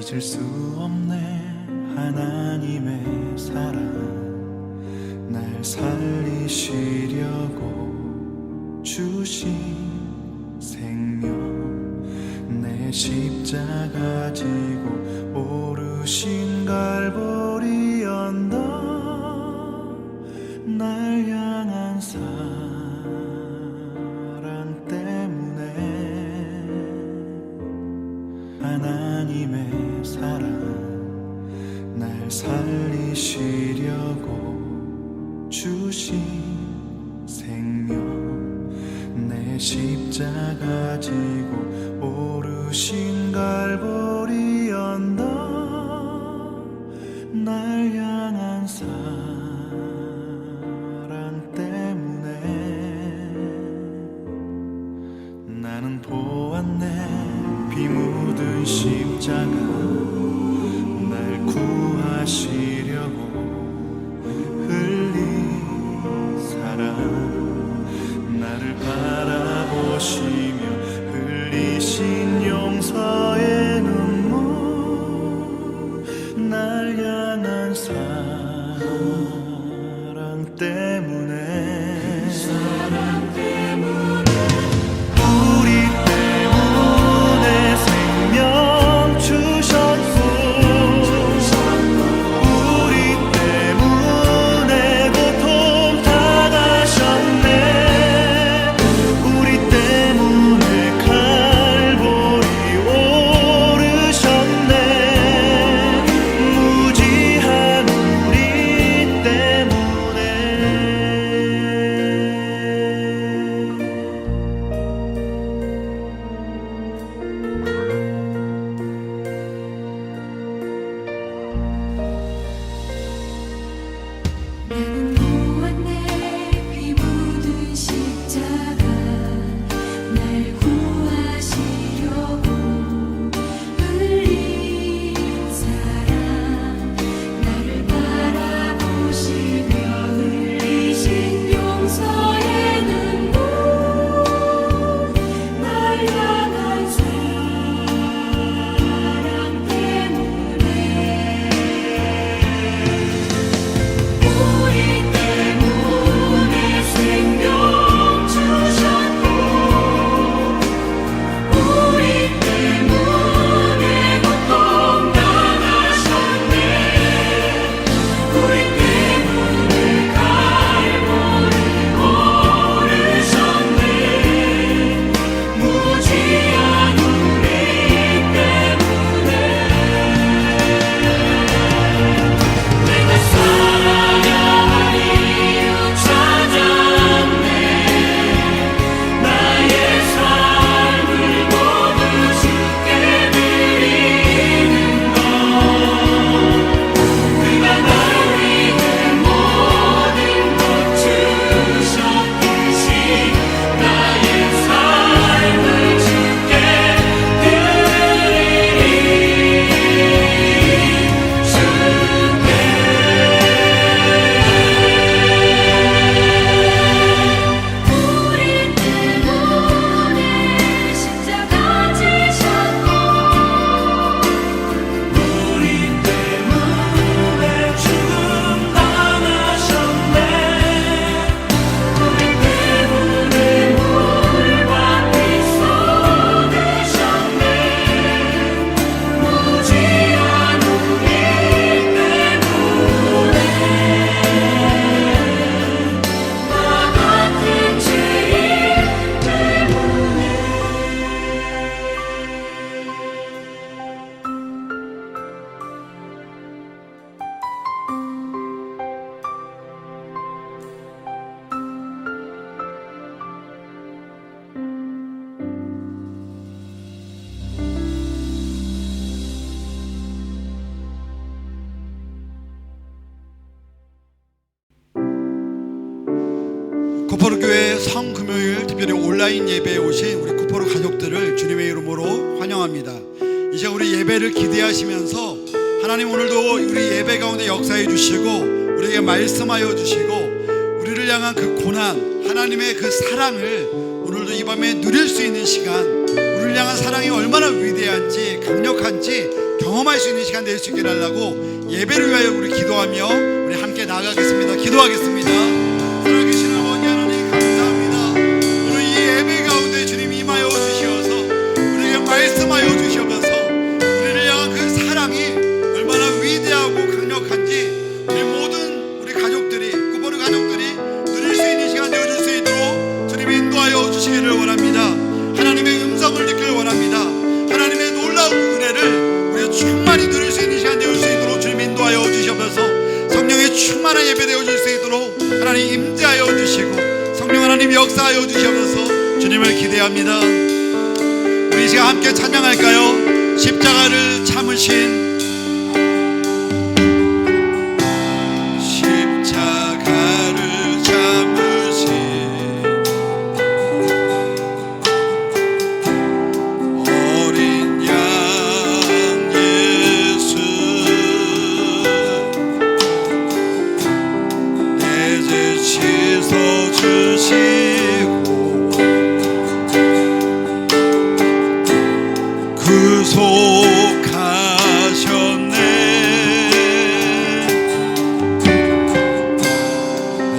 잊을 수 없네. 하나님의 사랑 날 살리시려고 주신 생명 내 십자가 지고 오르신 갈보리 언덕 날 향한 사랑 때문에 하나님의 사랑 날 살리시려고 주신 생명 내 십자가 지고 오르신 갈보리 언덕 날 향한 사랑 때문에 나는 보았네. 피 묻은 십자가 날 구하시려고 흘린 사랑 나를 바라보시며 흘리신 용서의 눈물 날 향한 사랑 때문에 우리 때문에 생명 주셨고 우리 때문에 고통 당하셨네. 우리 때문에 갈보리 오르셨네. 무지한 우리 때문에 나는 보았네. 피 묻은 십자가 날 구하시려고 흘린 사랑 나를 바라보시며 흘리신 용서의 눈물 날 향한 사랑 때문에 우리 때문에 생명 주셨고 우리 때문에 고통 당하셨네. 우리 때문에 갈보리 오르셨네. 무지한 우리 때문에 내가 살아야 할 이유 찾았네. 나의 삶을 모두 주께 드리는 것 그가 날 위해 모든 것 주셨듯이 나의 삶을 주께 우리 때문에 십자가 지셨고 우리 때문에 죽음 당하셨네. 우리 때문에 물과 피 쏟으셨네. 무지한 우리 때문에 나 같은 죄인 때문에 구포로교회 성금요일 특별히 온라인 예배에 오신 우리 구포로 가족들을 주님의 이름으로 환영합니다. 이제 우리 예배를 기대하시면서 하나님 오늘도 우리 예배 가운데 역사해 주시고 우리에게 말씀하여 주시고 우리를 향한 그 고난 하나님의 그 사랑을 오늘도 이 밤에 누릴 수 있는 시간, 우리를 향한 사랑이 얼마나 위대한지 강력한지 경험할 수 있는 시간 될 수 있게 해달라고 예배를 위하여 우리 기도하며 우리 함께 나아가겠습니다. 기도하겠습니다. 살아계신 아버지 하나님 감사합니다. 오늘 이 예배 가운데 주님 임하여 주시어서 우리에게 말씀하여 주시면서 우리를 향한 그 사랑이 얼마나 위대하고 강력한지 우리 모든 우리 가족들이 구포르 가족들이 누릴 수 있는 시간 되어줄 수 있도록 주님 인도하여 주시기를 원합니다. 하나님의 음성을 듣기를 원합니다. 하나님의 놀라운 은혜를 우리가 충만히 누릴 수 있는 시간 되어줄 수 있도록 주님 인도하여 주시면서 성령의 충만한 예배 되어줄 수 있도록 하나님 임재하여 주시고 성령 하나님 역사하여 주시면서 주님을 기대합니다. 우리 이 시간 함께 찬양할까요? 십자가를 참으신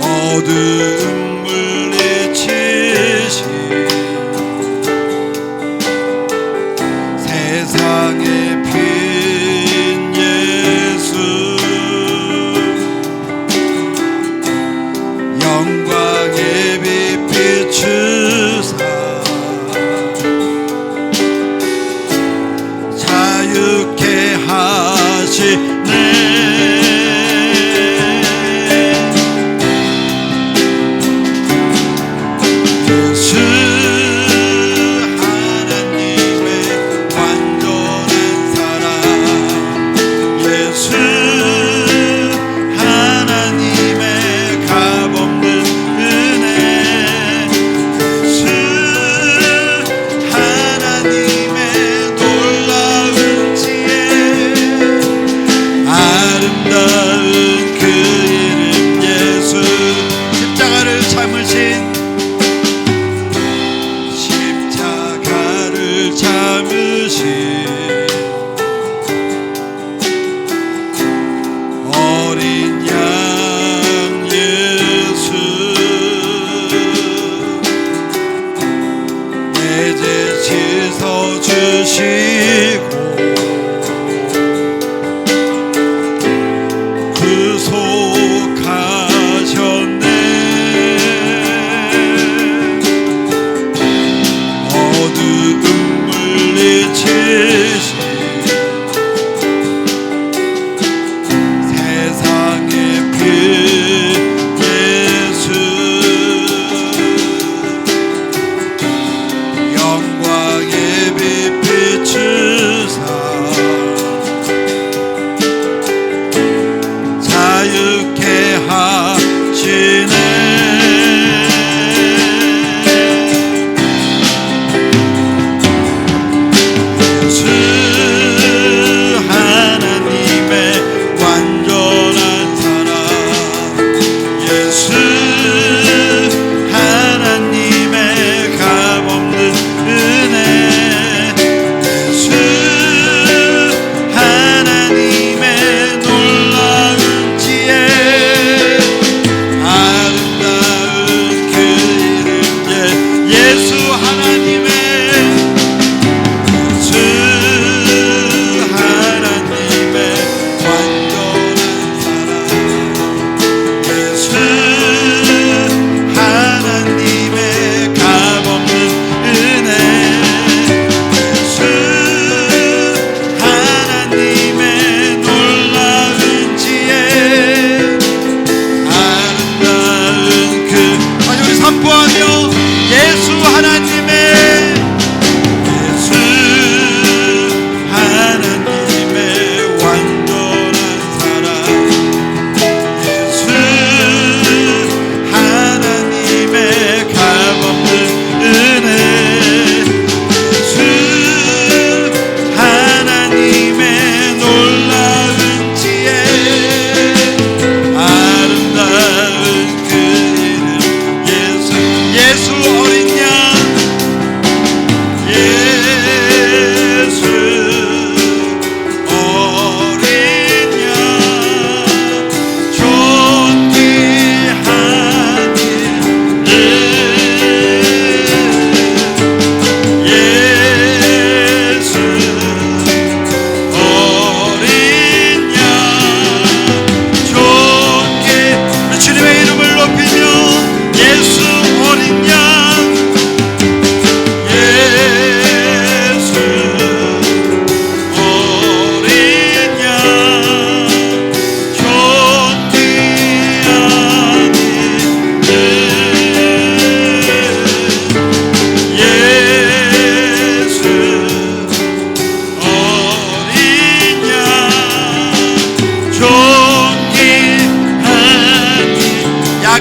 어두움 물리치신 세상의 빈 예수 영광의 빛 비추사 자유케 하시네.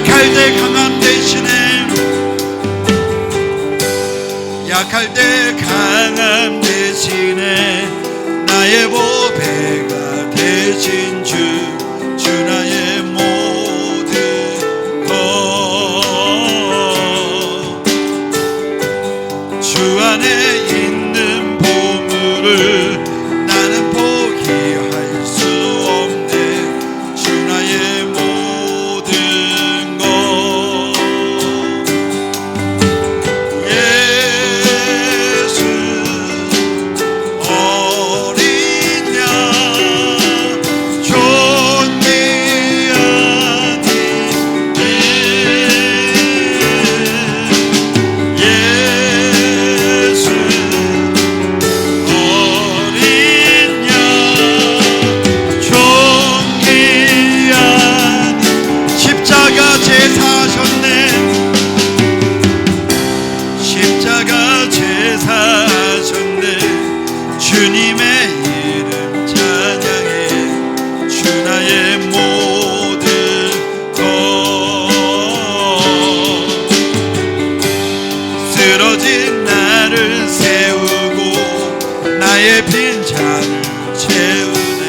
약할 때 강함 대신에 약할 때 강함 대신에 나의 보배가 되신 주 나의 모든 것 주 안에 있는 보물을 나는 포기할 수 없네 주 나의 모든 것 예수 어린 양 존귀하니 예수 어린 양 존귀하니 십자가 제사하셨네 십자가 제사하셨네 주님의 이름 찬양해 주 나의 모든 것 쓰러진 나를 세우고 나의 빈잔을 채우네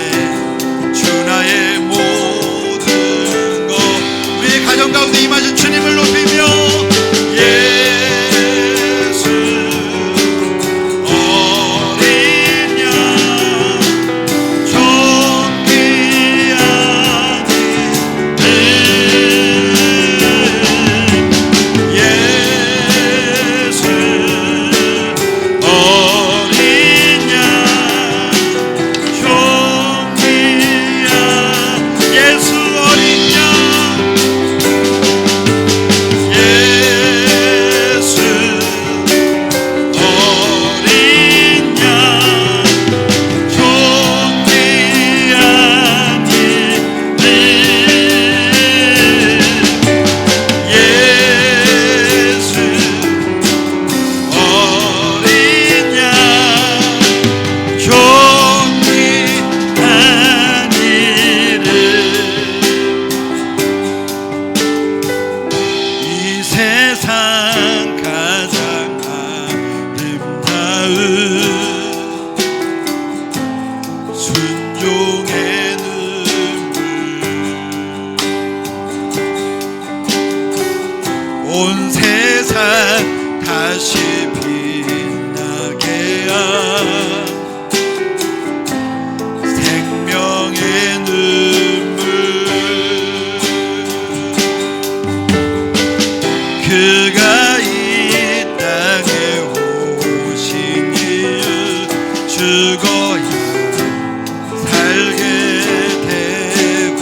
주 나의 모든 것 우리의 가정 가운데 임하신 주님을 높이며 예수 어린 양 존귀하니 예수 어린 양 존귀한 예수 어린 양 예수 어린 양 존귀하니 예수 어린 양 존귀하니를 이 세상 가장 아름다운 순종의 눈물 온 세상 다시 빛나게 한 생명의 눈물 그가 이 땅에 오신 이유 죽어야 살게 되고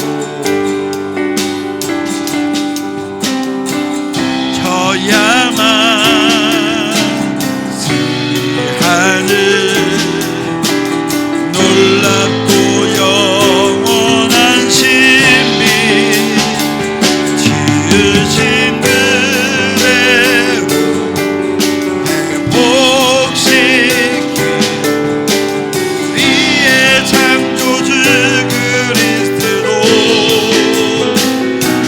저야만 스리하는 놀랍고 영원한 신비 지으신 그대로 회복시킨 우리의 창조주 그리스도로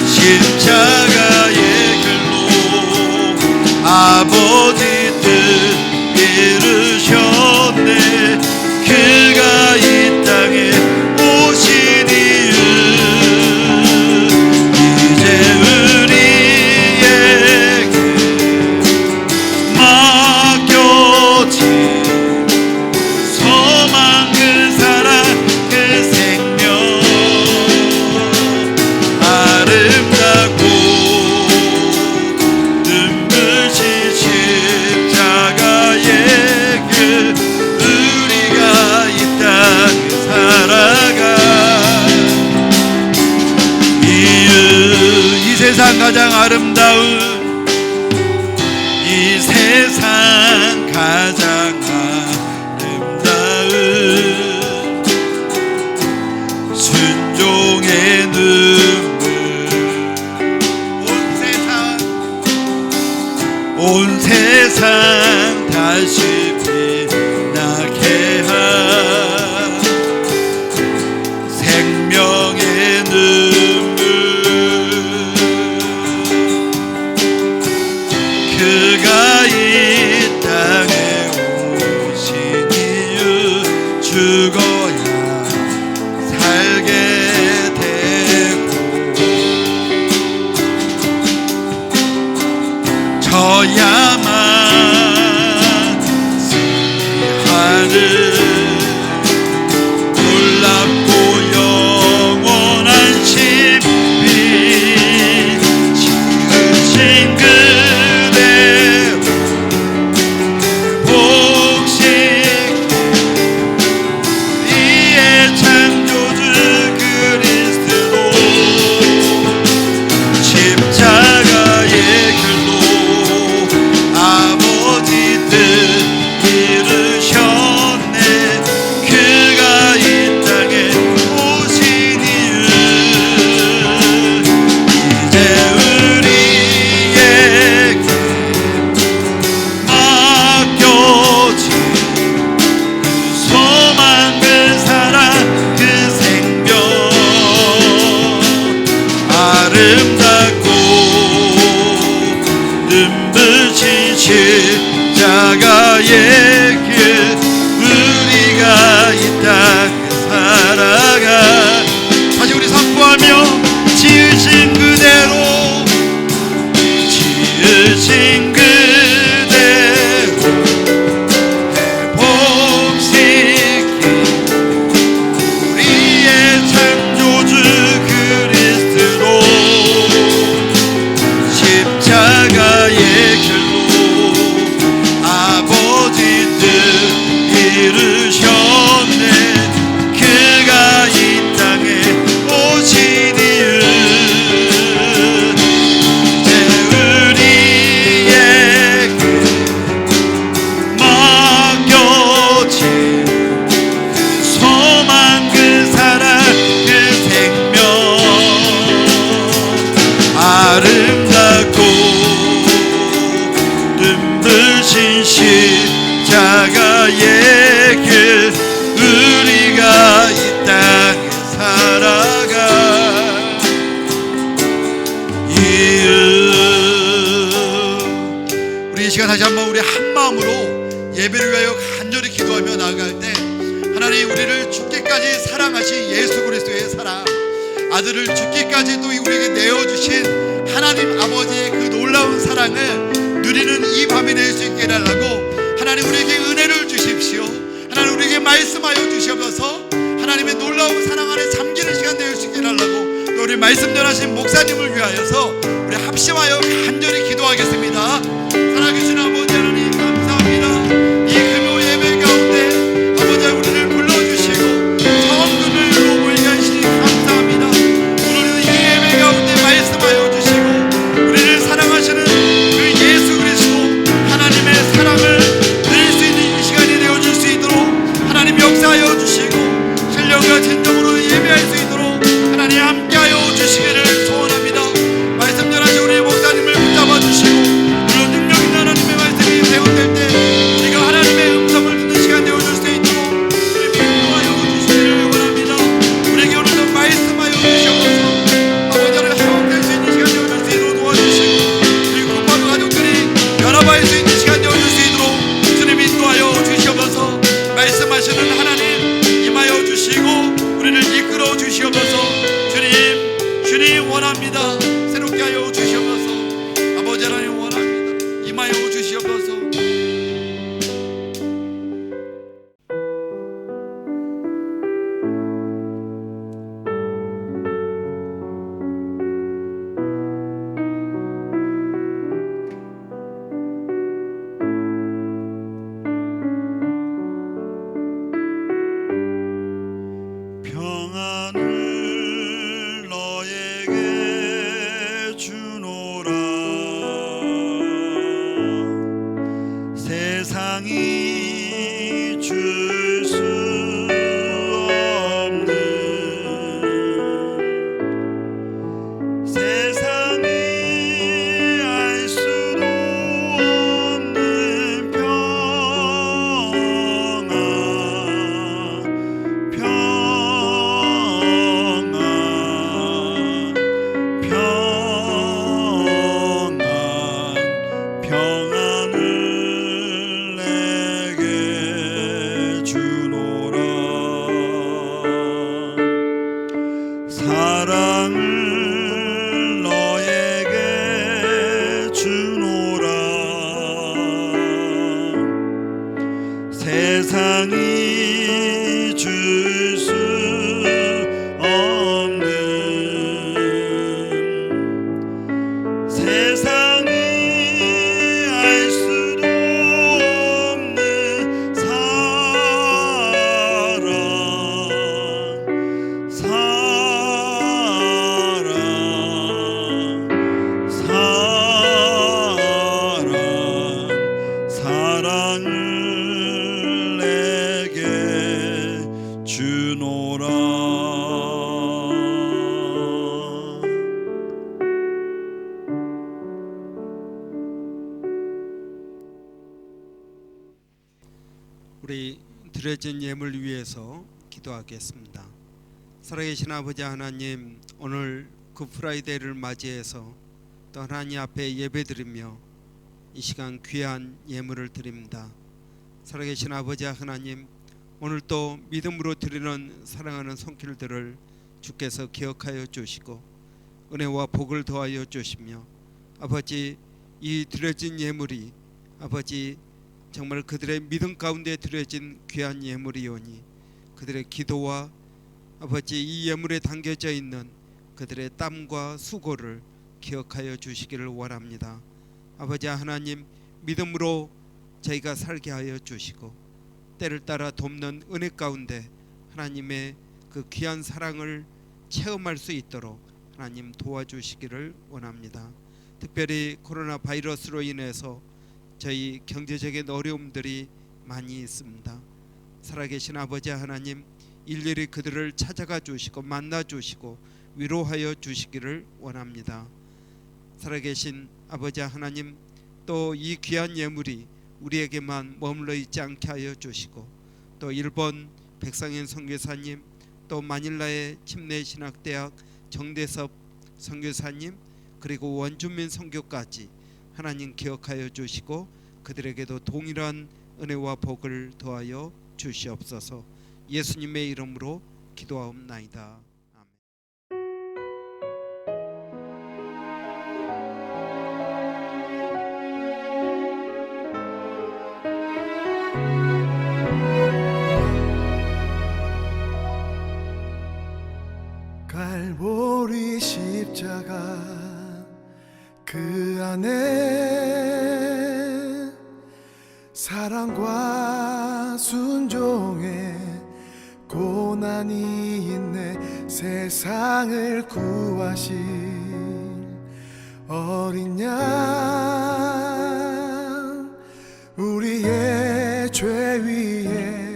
십자가의 길로 아버지 뜻 이루셨네 그가 이 땅에 오신 이유 이제 우리에게 맡겨진 소망 그 사랑 그 생명 아름답고 눈부신 십자가의 길 우리가 이 땅에 살아가 이유 이 세상 가장 아름다운 이 세상 가장 아름다운 순종의 눈물 온 세상 다시 빛나게 한 생명의 눈물 다시 한번 우리 한 마음으로 예배를 위하여 간절히 기도하며 나아갈 때 하나님 우리를 죽기까지 사랑하신 예수 그리스도의 사랑, 아들을 죽기까지 또 우리에게 내어주신 하나님 아버지의 그 놀라운 사랑을 누리는 이 밤이 될 수 있게 해달라고 하나님 우리에게 은혜를 주십시오. 하나님 우리에게 말씀하여 주시옵소서. 하나님의 놀라운 사랑 안에 잠기는 시간 될 수 있게 해달라고 또 우리 말씀 전하신 목사님을 위하여서 우리 합심하여 간절히 기도하겠습니다. 살아계신 아버지 하나님 감사합니다. 이 금요 예배 가운데 아버지 우리를 불러주시고 처음 금요일로 모이게 하시니 감사합니다. 오늘 이 예배 가운데 말씀하여 주시고 우리를 사랑하시는 그 예수 그리스도 하나님의 사랑을 누릴 수 있는 이 시간이 되어줄 수 있도록 하나님 역사하여 주시고 신령과 진정으로 예배할 수 있도록 하나님 함께하여 주시기를 소원합니다. 말씀 전하신 우리 목사님을 붙잡아 주시고 그런 능력 있는 하나님의 말씀이 배운될 때 우리가 하나님의 음성을 듣는 시간 되어줄 수 있도록 우리 인도하여 주시기를 원합니다. 우리에게 오늘도 말씀하여 주시옵소서. 아버지를 회복될 수 있는 시간 되어줄 수 있도록 도와주시고 우리 구파도 가족들이 연합할 수 있는 시간 되어줄 수 있도록 주님 인도하여 주시옵소서. 말씀하시는 하나님 임하여 주시고 우리를 이끌어 주시옵소서. 주님 원합니다. 새롭게 하여 주시옵소서. 아버지 하나님 원합니다. 임하여 주시옵소서. 평안을 너에게 주노라. 세상이 줄 수 없는, 세상이 알 수도 없는 평안, 평안을 내게 주노라. 사랑을 너에게 주노라. 세상이 줄 수 없는, 세상이 알 수도 없는 사랑, 사랑을 내게 주노라. 우리 드려진 예물 위해서 기도하겠습니다. 살아계신 아버지 하나님, 오늘 굿프라이데이를 맞이해서 또 하나님 앞에 예배드리며 이 시간 귀한 예물을 드립니다. 살아계신 아버지 하나님, 오늘 또 믿음으로 드리는 사랑하는 손길들을 주께서 기억하여 주시고 은혜와 복을 더하여 주시며 아버지, 이 드려진 예물이 아버지 정말 그들의 믿음 가운데 드려진 귀한 예물이오니 그들의 기도와 아버지 이 예물에 담겨져 있는 그들의 땀과 수고를 기억하여 주시기를 원합니다. 아버지 하나님, 믿음으로 저희가 살게 하여 주시고 때를 따라 돕는 은혜 가운데 하나님의 그 귀한 사랑을 체험할 수 있도록 하나님 도와주시기를 원합니다. 특별히 코로나 바이러스로 인해서 저희 경제적인 어려움들이 많이 있습니다. 살아계신 아버지 하나님, 일일이 그들을 찾아가 주시고 만나 주시고 위로하여 주시기를 원합니다. 살아계신 아버지 하나님, 또 이 귀한 예물이 우리에게만 머물러 있지 않게 하여 주시고 또 일본 백상현 선교사님, 또 마닐라의 침례신학대학 정대섭 선교사님, 그리고 원주민 선교까지 하나님 기억하여 주시고 그들에게도 동일한 은혜와 복을 더하여 주시옵소서. 예수님의 이름으로 기도하옵나이다. 아멘. 갈보리 십자가 그 안에 사랑과 순종의 고난이 있네. 세상을 구하실 어린 양 우리의 죄 위에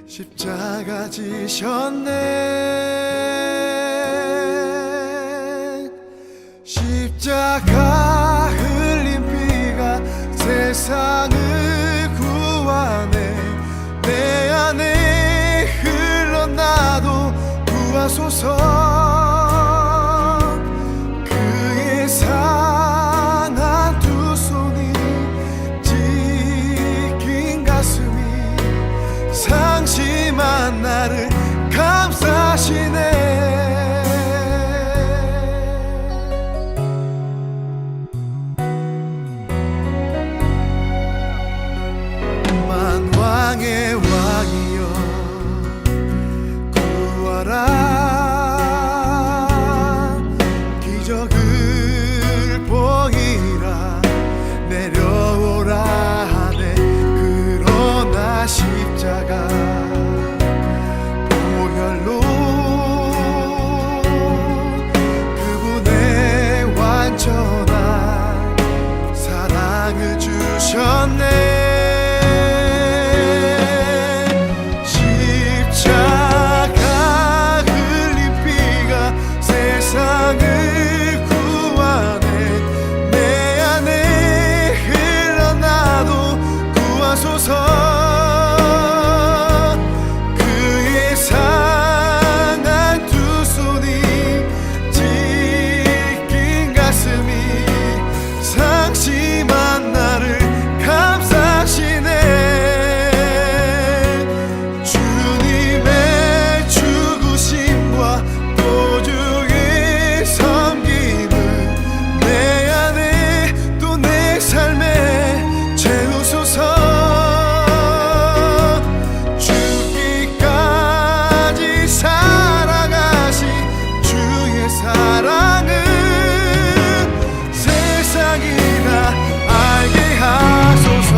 십자가 지셨네. 십자가 흘린 피가 세상을 구하네. 내 안에 흘러나도 구하소서. 그의 상한 두 손이 지킨 가슴이 상심한 나를 감싸시네. 만왕의 왕이여 구하라. 기적을 보이라. 내려오라 하네. 그러나 십자가 보혈로 그분의 완전한 사랑을 주셨네. 십자가 흘린 피가 세상을 구하네. 내 안에 흘러나도 구하소서. 그의 상한 두 손이 지킨 가슴이 상심한 나를 감싸시네. 주님의 죽으심과 또 주의 섬김을 내 안에 또 내 삶에 채우소서. 죽기까지 살아가신 주의 사랑을 세상이나 알게 하소서.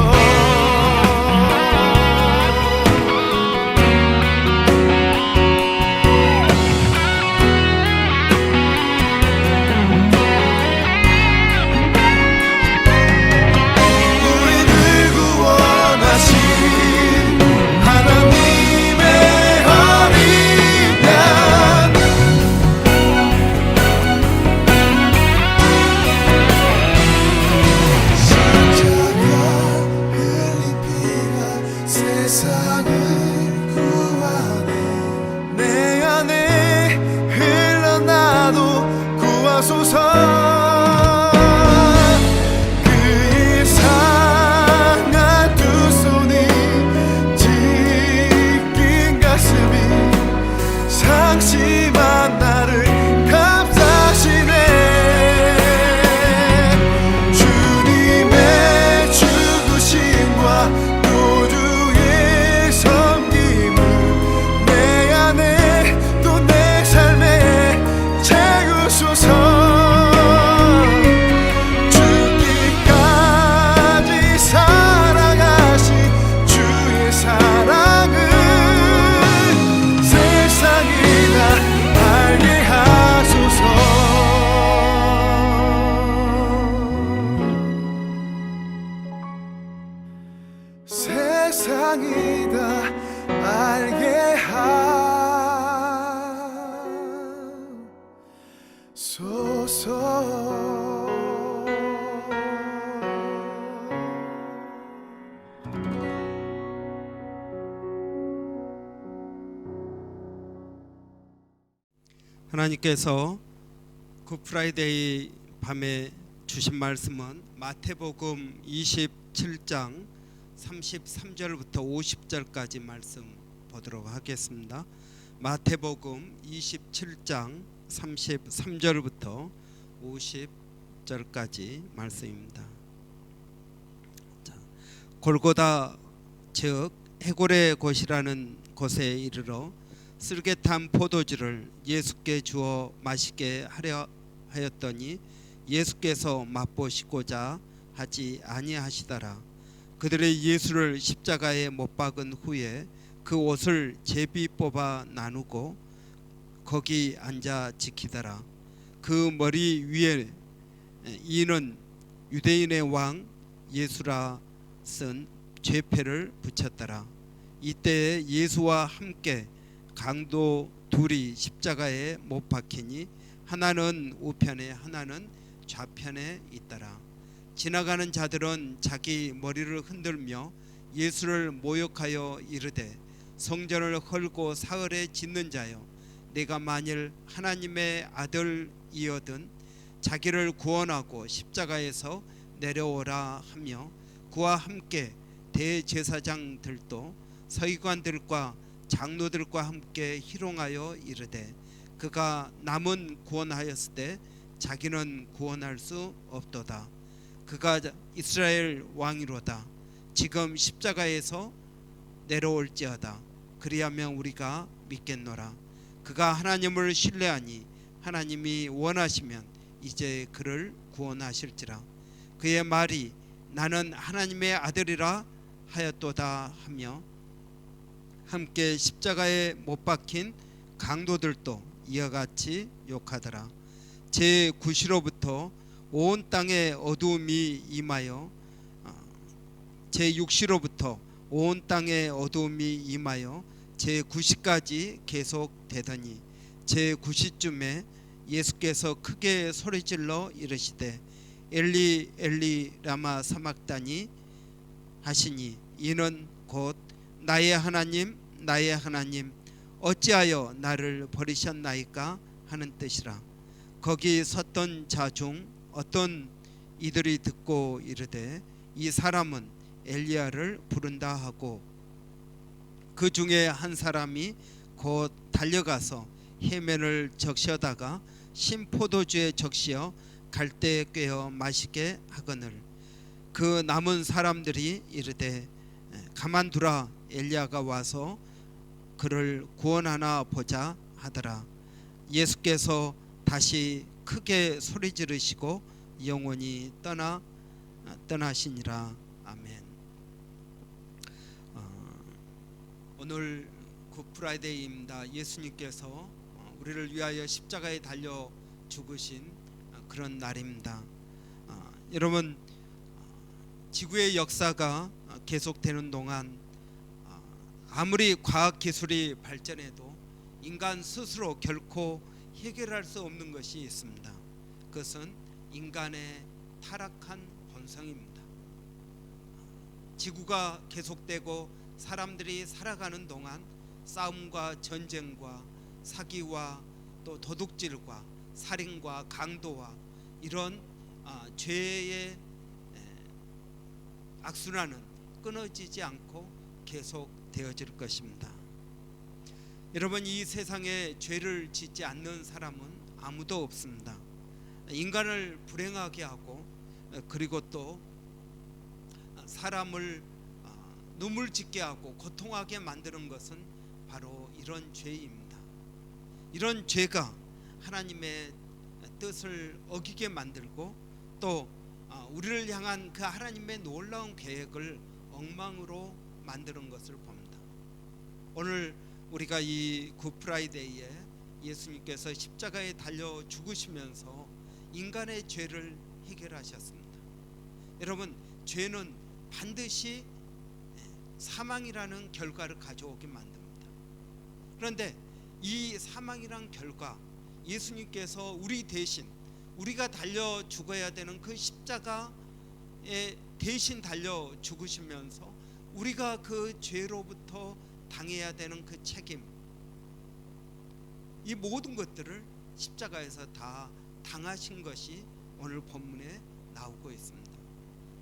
우리를 구원하신 하나님의 어린 양 십자가 흘린 피가 세상을 구하네. 내 안에 흘러나도 구하소서. 그의 상한 두 손이 지킨 가슴이 상심한 나를 감싸시네. 주님의 죽으심과 또 주의 섬김을 내 안에 또 내 삶에 채우소서. 죽기까지 살아가신 주의 사랑을 세상이나 알게 하소서. 세상이 다 알게 하소서. 하나님께서 굿프라이데이 밤에 주신 말씀은 마태복음 27장 33절부터 50절까지 말씀 보도록 하겠습니다. 마태복음 27장 33절부터 50절까지 말씀입니다. 자, 골고다 즉 해골의 곳이라는 곳에 이르러 쓸개탄 포도주를 예수께 주어 마시게 하려 하였더니 예수께서 맛보시고자 하지 아니하시더라. 그들의 예수를 십자가에 못 박은 후에 그 옷을 제비 뽑아 나누고 거기 앉아 지키더라. 그 머리 위에 이는 유대인의 왕 예수라 쓴 죄패를 붙였더라. 이때에 예수와 함께 강도 둘이 십자가에 못 박히니 하나는 우편에 하나는 좌편에 있더라. 지나가는 자들은 자기 머리를 흔들며 예수를 모욕하여 이르되 성전을 헐고 사흘에 짓는 자여 내가 만일 하나님의 아들이어든 자기를 구원하고 십자가에서 내려오라 하며 그와 함께 대제사장들도 서기관들과 장로들과 함께 희롱하여 이르되 그가 남은 구원하였을 때 자기는 구원할 수 없도다. 그가 이스라엘 왕이로다. 지금 십자가에서 내려올지어다. 그리하면 우리가 믿겠노라. 그가 하나님을 신뢰하니 하나님이 원하시면 이제 그를 구원하실지라. 그의 말이 나는 하나님의 아들이라 하였도다 하며 함께 십자가에 못 박힌 강도들도 이와 같이 욕하더라. 제9시로부터 온 땅에 어두움이 임하여 제6시로부터 온 땅에 어두움이 임하여 제9시까지 계속되더니 제9시쯤에 예수께서 크게 소리질러 이르시되 엘리 엘리 라마 사막다니 하시니 이는 곧 나의 하나님 나의 하나님 어찌하여 나를 버리셨나이까 하는 뜻이라. 거기 섰던 자 중 어떤 이들이 듣고 이르되 이 사람은 엘리야를 부른다 하고 그 중에 한 사람이 곧 달려가서 해면을 적시어다가 신포도주에 적시어 갈대에 꿰어 마시게 하거늘 그 남은 사람들이 이르되 가만두라 엘리야가 와서 그를 구원하나 보자 하더라. 예수께서 다시 크게 소리 지르시고 영원히 떠나시니라. 아멘. 오늘 굿프라이데이입니다. 예수님께서 우리를 위하여 십자가에 달려 죽으신 그런 날입니다. 여러분 지구의 역사가 계속되는 동안 아무리 과학기술이 발전해도 인간 스스로 결코 해결할 수 없는 것이 있습니다. 그것은 인간의 타락한 본성입니다. 지구가 계속되고 사람들이 살아가는 동안 싸움과 전쟁과 사기와 또 도둑질과 살인과 강도와 이런 죄의 악순환은 끊어지지 않고 계속되어질 것입니다. 여러분 이 세상에 죄를 짓지 않는 사람은 아무도 없습니다. 인간을 불행하게 하고 그리고 또 사람을 눈물 짓게 하고 고통하게 만드는 것은 바로 이런 죄입니다. 이런 죄가 하나님의 뜻을 어기게 만들고 또 우리를 향한 그 하나님의 놀라운 계획을 엉망으로 만드는 것을 봅니다. 오늘 우리가 이 굿프라이데이에 예수님께서 십자가에 달려 죽으시면서 인간의 죄를 해결하셨습니다. 여러분 죄는 반드시 사망이라는 결과를 가져오게 만듭니다. 그런데 이 사망이란 결과 예수님께서 우리 대신 우리가 달려 죽어야 되는 그 십자가에 대신 달려 죽으시면서 우리가 그 죄로부터 당해야 되는 그 책임 이 모든 것들을 십자가에서 다 당하신 것이 오늘 본문에 나오고 있습니다.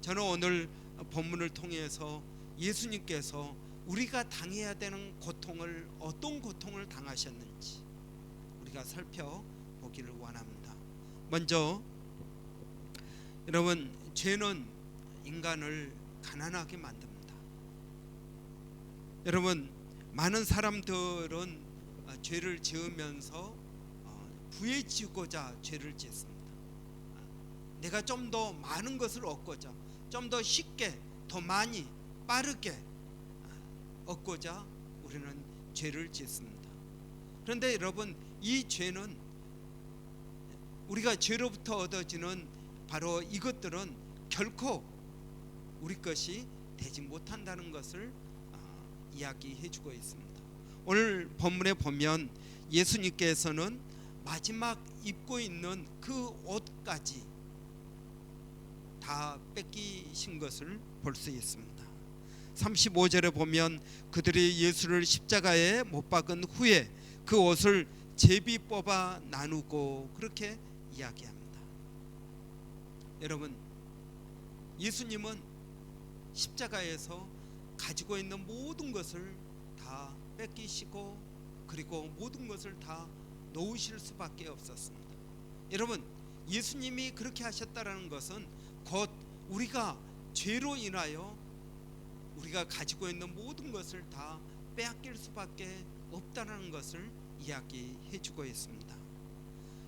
저는 오늘 본문을 통해서 예수님께서 우리가 당해야 되는 고통을, 어떤 고통을 당하셨는지 우리가 살펴보기를 원합니다. 먼저 여러분, 죄는 인간을 가난하게 만듭니다. 여러분, 많은 사람들은 죄를 지으면서 부해지고자 죄를 짓습니다. 내가 좀 더 많은 것을 얻고자, 좀 더 쉽게, 더 많이, 빠르게 얻고자 우리는 죄를 짓습니다. 그런데 여러분, 이 죄는, 우리가 죄로부터 얻어지는 바로 이것들은 결코 우리 것이 되지 못한다는 것을 이야기해 주고 있습니다. 오늘 본문에 보면 예수님께서는 마지막 입고 있는 그 옷까지 다 뺏기신 것을 볼 수 있습니다. 35절에 보면 그들이 예수를 십자가에 못 박은 후에 그 옷을 제비 뽑아 나누고 그렇게 이야기합니다. 여러분, 예수님은 십자가에서 가지고 있는 모든 것을 다 뺏기시고 그리고 모든 것을 다 놓으실 수밖에 없었습니다. 여러분, 예수님이 그렇게 하셨다는 것은 곧 우리가 죄로 인하여 우리가 가지고 있는 모든 것을 다 빼앗길 수밖에 없다는 것을 이야기해 주고 있습니다.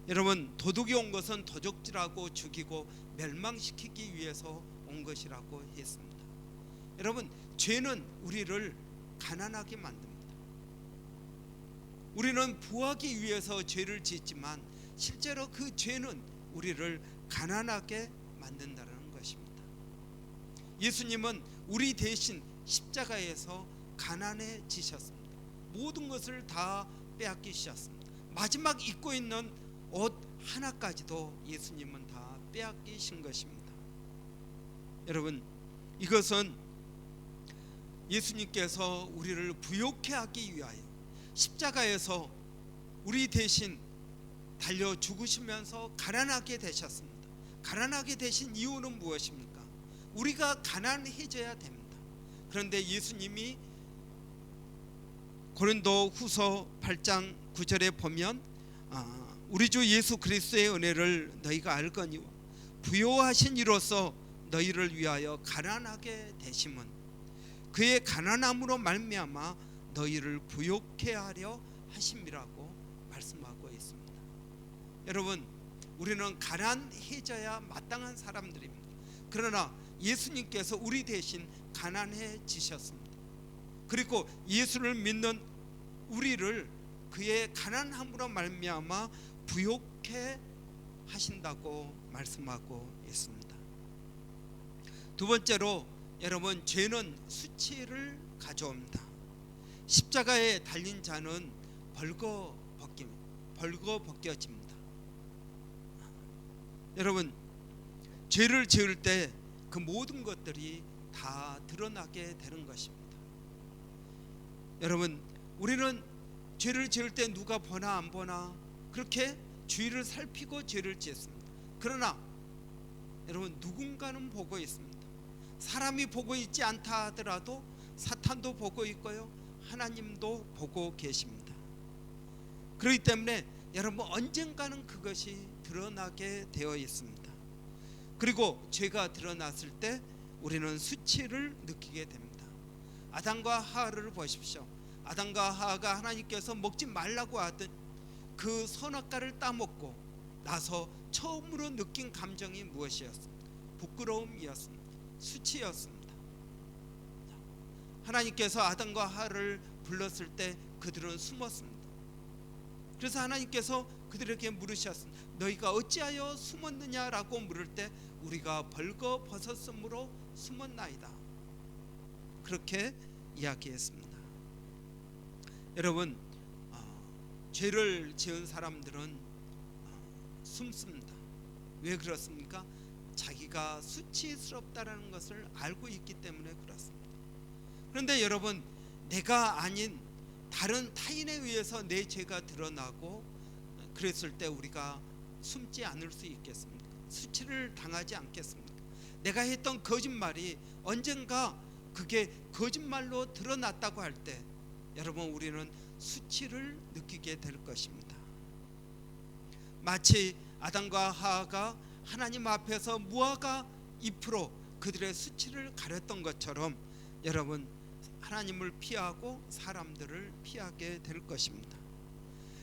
여러분, 도둑이 온 것은 도적질하고 죽이고 멸망시키기 위해서 온 것이라고 했습니다. 여러분, 죄는 우리를 가난하게 만듭니다. 우리는 부하기 위해서 죄를 짓지만 실제로 그 죄는 우리를 가난하게 만든다는 것입니다. 예수님은 우리 대신 십자가에서 가난해지셨습니다. 모든 것을 다 빼앗기셨습니다. 마지막 입고 있는 옷 하나까지도 예수님은 다 빼앗기신 것입니다. 여러분, 이것은 예수님께서 우리를 부욕해 하기 위하여 십자가에서 우리 대신 달려 죽으시면서 가난하게 되셨습니다. 가난하게 되신 이유는 무엇입니까? 우리가 가난해져야 됩니다. 그런데 예수님이 고린도 후서 8장 9절에 보면 우리 주 예수 그리스도의 은혜를 너희가 알거니와 부요하신 이로써 너희를 위하여 가난하게 되심은 그의 가난함으로 말미암아 너희를 부욕해 하려 하심이라고 말씀하고 있습니다. 여러분, 우리는 가난해져야 마땅한 사람들입니다. 그러나 예수님께서 우리 대신 가난해지셨습니다. 그리고 예수를 믿는 우리를 그의 가난함으로 말미암아 부욕해 하신다고 말씀하고 있습니다. 두 번째로, 여러분, 죄는 수치를 가져옵니다. 십자가에 달린 자는 벌거벗겨집니다. 여러분, 죄를 지을 때 그 모든 것들이 다 드러나게 되는 것입니다. 여러분, 우리는 죄를 지을 때 누가 보나 안 보나 그렇게 주위를 살피고 죄를 지었습니다. 그러나 여러분, 누군가는 보고 있습니다. 사람이 보고 있지 않다 하더라도 사탄도 보고 있고요, 하나님도 보고 계십니다. 그렇기 때문에 여러분, 언젠가는 그것이 드러나게 되어 있습니다. 그리고 죄가 드러났을 때 우리는 수치를 느끼게 됩니다. 아담과 하와를 보십시오. 아담과 하와가 하나님께서 먹지 말라고 하던 그 선악과를 따먹고 나서 처음으로 느낀 감정이 무엇이었습니까? 부끄러움이었습니다. 수치였습니다. 하나님께서 아담과 하와를 불렀을 때 그들은 숨었습니다. 그래서 하나님께서 그들에게 물으셨습니다. 너희가 어찌하여 숨었느냐라고 물을 때 우리가 벌거벗었으므로 숨었나이다, 그렇게 이야기했습니다. 여러분, 죄를 지은 사람들은 숨습니다. 왜 그렇습니까? 자기가 수치스럽다라는 것을 알고 있기 때문에 그렇습니다. 그런데 여러분, 내가 아닌 다른 타인에 의해서 내 죄가 드러나고 그랬을 때 우리가 숨지 않을 수 있겠습니까? 수치를 당하지 않겠습니까? 내가 했던 거짓말이 언젠가 그게 거짓말로 드러났다고 할 때 여러분 우리는 수치를 느끼게 될 것입니다. 마치 아담과 하와가 하나님 앞에서 무화과 잎으로 그들의 수치를 가렸던 것처럼 여러분 하나님을 피하고 사람들을 피하게 될 것입니다.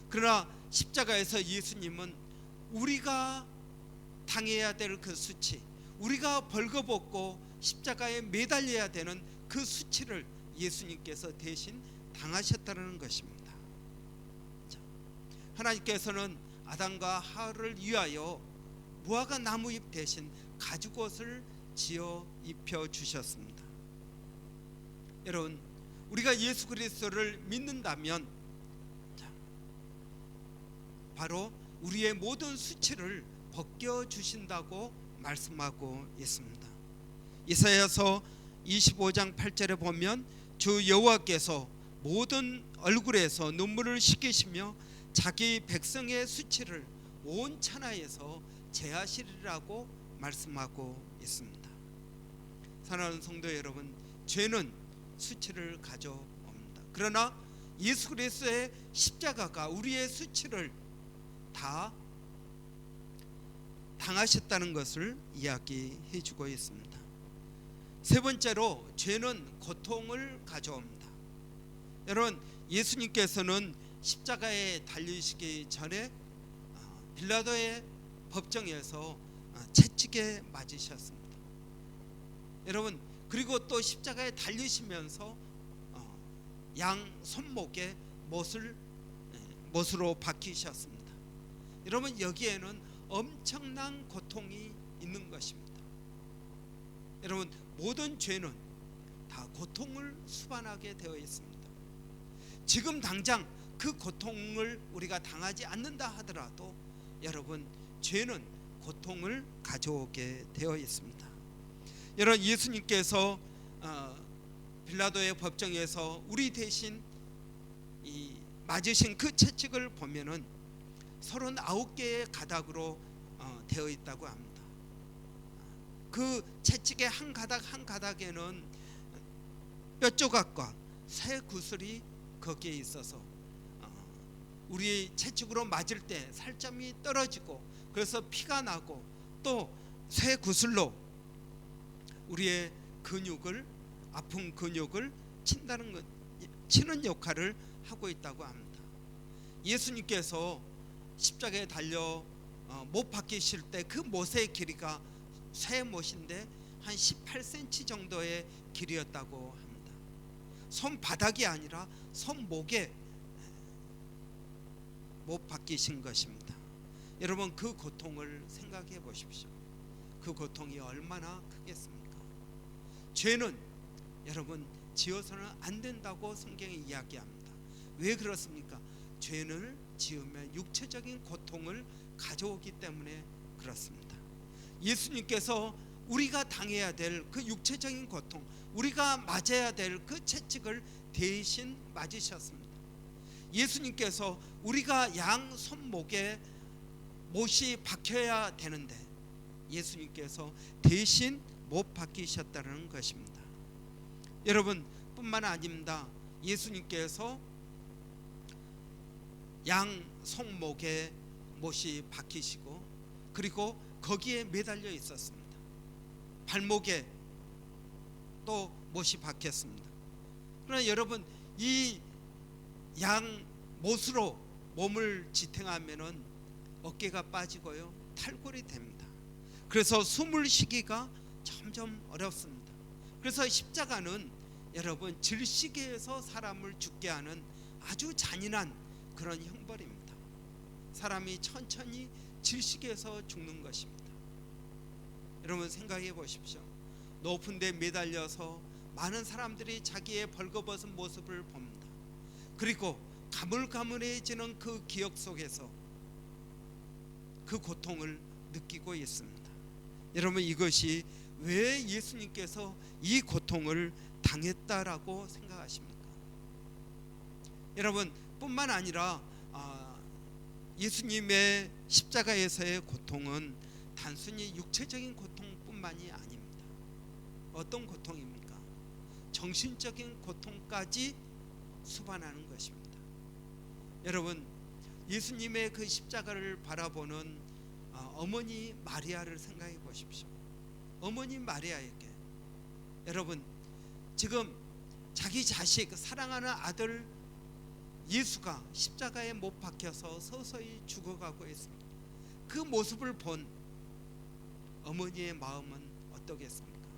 그러나 십자가에서 예수님은 우리가 당해야 될 그 수치, 우리가 벌거벗고 십자가에 매달려야 되는 그 수치를 예수님께서 대신 당하셨다는 것입니다. 하나님께서는 아담과 하와를 위하여 무화과 나무잎 대신 가죽옷을 지어 입혀 주셨습니다. 여러분, 우리가 예수 그리스도를 믿는다면 바로 우리의 모든 수치를 벗겨 주신다고 말씀하고 있습니다. 이사야서 25장 8절에 보면 주 여호와께서 모든 얼굴에서 눈물을 씻기시며 자기 백성의 수치를 온 천하에서 제하시리라고 말씀하고 있습니다. 사랑하는 성도 여러분, 죄는 수치를 가져옵니다. 그러나 예수 그리스도의 십자가가 우리의 수치를 다 당하셨다는 것을 이야기해 주고 있습니다. 세 번째로 죄는 고통을 가져옵니다. 여러분, 예수님께서는 십자가에 달리시기 전에 빌라도의 법정에서 채찍에 맞으셨습니다. 여러분, 그리고 또 십자가에 달리시면서 양 손목에 못으로 박히셨습니다. 여러분, 여기에는 엄청난 고통이 있는 것입니다. 여러분, 모든 죄는 다 고통을 수반하게 되어 있습니다. 지금 당장 그 고통을 우리가 당하지 않는다 하더라도 여러분, 죄는 고통을 가져오게 되어 있습니다. 여러분, 예수님께서 빌라도의 법정에서 우리 대신 맞으신 그 채찍을 보면은 39개의 가닥으로 되어 있다고 합니다. 그 채찍의 한 가닥 한 가닥에는 뼈조각과 새 구슬이 거기에 있어서 우리 채찍으로 맞을 때 살점이 떨어지고 그래서 피가 나고 또 새 구슬로 우리의 근육을, 아픈 근육을 치는 역할을 하고 있다고 합니다. 예수님께서 십자가에 달려 못 박히실 때 그 못의 길이가 새 못인데 한 18cm 정도의 길이었다고 합니다. 손바닥이 아니라 손목에 못 박히신 것입니다. 여러분, 그 고통을 생각해 보십시오. 그 고통이 얼마나 크겠습니까? 죄는 여러분 지어서는 안 된다고 성경이 이야기합니다. 왜 그렇습니까? 죄를 지으면 육체적인 고통을 가져오기 때문에 그렇습니다. 예수님께서 우리가 당해야 될 그 육체적인 고통, 우리가 맞아야 될 그 채찍을 대신 맞으셨습니다. 예수님께서 우리가 양 손목에 못이 박혀야 되는데 예수님께서 대신 못 박히셨다는 것입니다. 여러분, 뿐만 아닙니다. 예수님께서 양 손목에 못이 박히시고 그리고 거기에 매달려 있었습니다. 발목에 또 못이 박혔습니다. 그러나 여러분, 이 양 못으로 몸을 지탱하면은 어깨가 빠지고요, 탈골이 됩니다. 그래서 숨을 쉬기가 점점 어렵습니다. 그래서 십자가는 여러분 질식에서 사람을 죽게 하는 아주 잔인한 그런 형벌입니다. 사람이 천천히 질식에서 죽는 것입니다. 여러분, 생각해 보십시오. 높은 데 매달려서 많은 사람들이 자기의 벌거벗은 모습을 봅니다. 그리고 가물가물해지는 그 기억 속에서 그 고통을 느끼고 있습니다. 여러분, 이것이 왜 예수님께서 이 고통을 당했다라고 생각하십니까? 여러분, 뿐만 아니라 예수님의 십자가에서의 고통은 단순히 육체적인 고통뿐만이 아닙니다. 어떤 고통입니까? 정신적인 고통까지 수반하는 것입니다. 여러분, 예수님의 그 십자가를 바라보는 어머니 마리아를 생각해 보십시오. 어머니 마리아에게 여러분, 지금 자기 자식, 사랑하는 아들 예수가 십자가에 못 박혀서 서서히 죽어가고 있습니다. 그 모습을 본 어머니의 마음은 어떠겠습니까?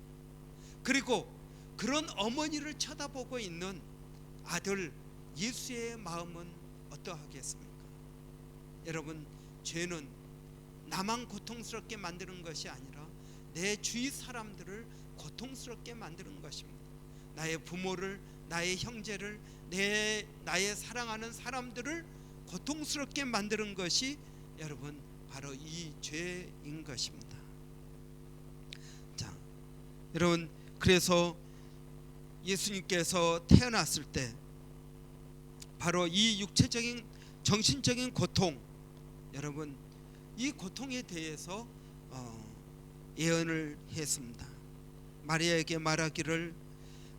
그리고 그런 어머니를 쳐다보고 있는 아들 예수의 마음은 어떠하겠습니까? 여러분, 죄는 나만 고통스럽게 만드는 것이 아니라 내 주위 사람들을 고통스럽게 만드는 것입니다. 나의 부모를, 나의 형제를, 나의 사랑하는 사람들을 고통스럽게 만드는 것이 여러분 바로 이 죄인 것입니다. 자, 여러분, 그래서 예수님께서 태어났을 때 바로 이 육체적인 정신적인 고통, 여러분 이 고통에 대해서 예언을 했습니다. 마리아에게 말하기를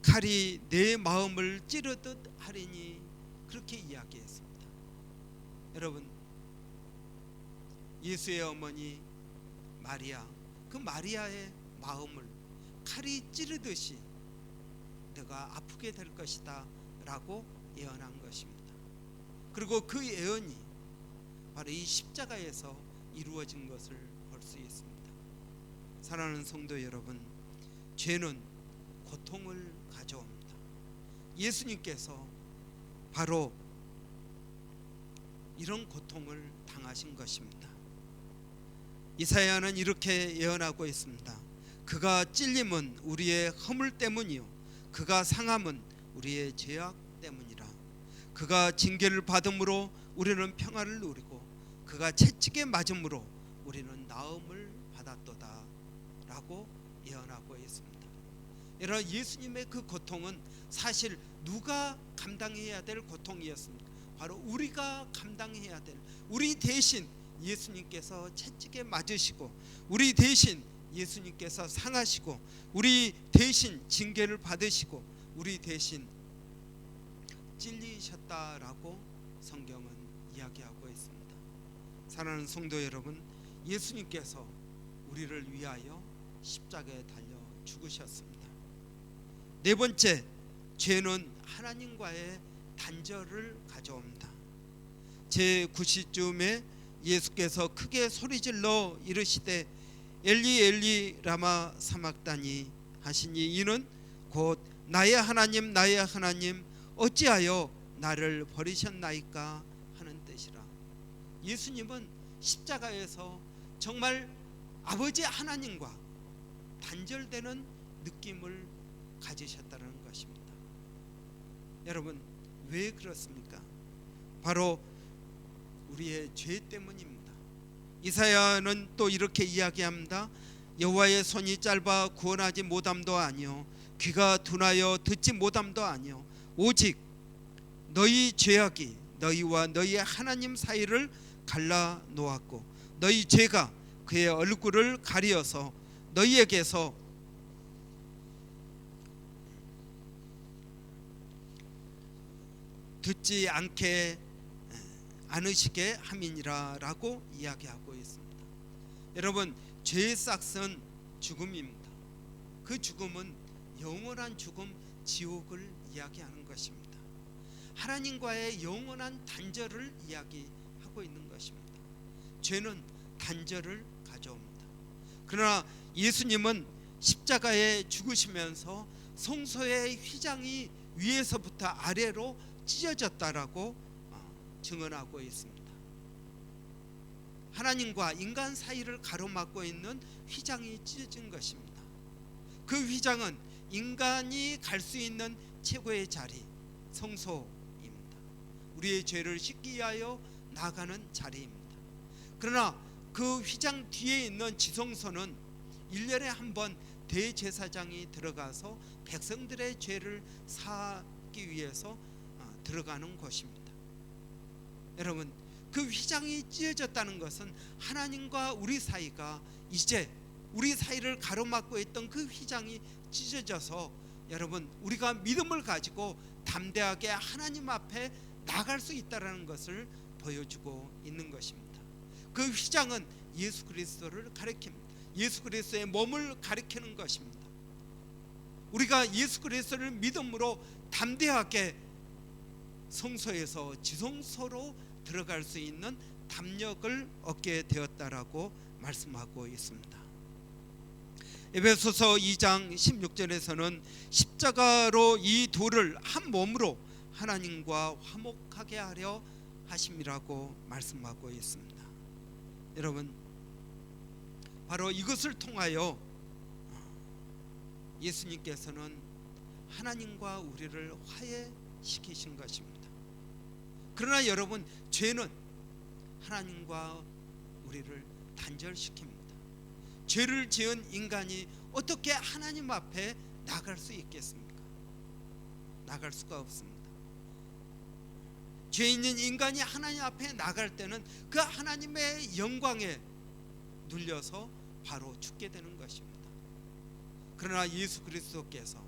칼이 내 마음을 찌르듯 하리니, 그렇게 이야기했습니다. 여러분, 예수의 어머니 마리아, 그 마리아의 마음을 칼이 찌르듯이 내가 아프게 될 것이다 라고 예언한 것입니다. 그리고 그 예언이 바로 이 십자가에서 이루어진 것을 볼 수 있습니다. 사랑하는 성도 여러분, 죄는 고통을 가져옵니다. 예수님께서 바로 이런 고통을 당하신 것입니다. 이사야는 이렇게 예언하고 있습니다. 그가 찔림은 우리의 허물 때문이요 그가 상함은 우리의 죄악 때문이라. 그가 징계를 받음으로 우리는 평화를 누리고 그가 채찍에 맞음으로 우리는 나음을 받았도다 라고 예언하고 있습니다. 여러분, 예수님의 그 고통은 사실 누가 감당해야 될 고통이었습니다. 바로 우리가 감당해야 될, 우리 대신 예수님께서 채찍에 맞으시고 우리 대신 예수님께서 상하시고 우리 대신 징계를 받으시고 우리 대신 찔리셨다라고 성경은 이야기하고 있습니다. 사랑하는 성도 여러분, 예수님께서 우리를 위하여 십자가에 달려 죽으셨습니다. 네 번째, 죄는 하나님과의 단절을 가져옵니다. 제9시쯤에 예수께서 크게 소리질러 이르시되 엘리 엘리 라마 사막다니 하시니, 이는 곧 나의 하나님 나의 하나님 어찌하여 나를 버리셨나이까 하는 뜻이라. 예수님은 십자가에서 정말 아버지 하나님과 단절되는 느낌을 가지셨다는 것입니다. 여러분, 왜 그렇습니까? 바로 우리의 죄 때문입니다. 이사야는 또 이렇게 이야기합니다. 여호와의 손이 짧아 구원하지 못함도 아니요 귀가 둔하여 듣지 못함도 아니요 오직 너희 죄악이 너희와 너희 하나님 사이를 갈라 놓았고 너희 죄가 그의 얼굴을 가리어서 너희에게서 듣지 않으시게 함이니라 라고 이야기하고 있습니다. 여러분, 죄의 싹은 죽음입니다. 그 죽음은 영원한 죽음, 지옥을 이야기하는 것입니다. 하나님과의 영원한 단절을 이야기하고 있는 것입니다. 죄는 단절을 가져옵니다. 그러나 예수님은 십자가에 죽으시면서 성소의 휘장이 위에서부터 아래로 찢어졌다라고 증언하고 있습니다. 하나님과 인간 사이를 가로막고 있는 휘장이 찢어진 것입니다. 그 휘장은 인간이 갈 수 있는 최고의 자리, 성소입니다. 우리의 죄를 씻기 위하여 나가는 자리입니다. 그러나 그 휘장 뒤에 있는 지성소는 1년에 한 번 대제사장이 들어가서 백성들의 죄를 사하기 위해서 들어가는 곳입니다. 여러분, 그 휘장이 찢어졌다는 것은 하나님과 우리 사이가 이제 우리 사이를 가로막고 있던 그 휘장이 찢어져서 여러분 우리가 믿음을 가지고 담대하게 하나님 앞에 나갈 수 있다라는 것을 보여주고 있는 것입니다. 그 휘장은 예수 그리스도를 가리킵니다. 예수 그리스도의 몸을 가리키는 것입니다. 우리가 예수 그리스도를 믿음으로 담대하게 성소에서 지성소로 들어갈 수 있는 담력을 얻게 되었다라고 말씀하고 있습니다. 에베소서 2장 16절에서는 십자가로 이 돌을 한 몸으로 하나님과 화목하게 하려 하심이라고 말씀하고 있습니다. 여러분, 바로 이것을 통하여 예수님께서는 하나님과 우리를 화해시키신 것입니다. 그러나 여러분, 죄는 하나님과 우리를 단절시킵니다. 죄를 지은 인간이 어떻게 하나님 앞에 나갈 수 있겠습니까? 나갈 수가 없습니다. 죄 있는 인간이 하나님 앞에 나갈 때는 그 하나님의 영광에 눌려서 바로 죽게 되는 것입니다. 그러나 예수 그리스도께서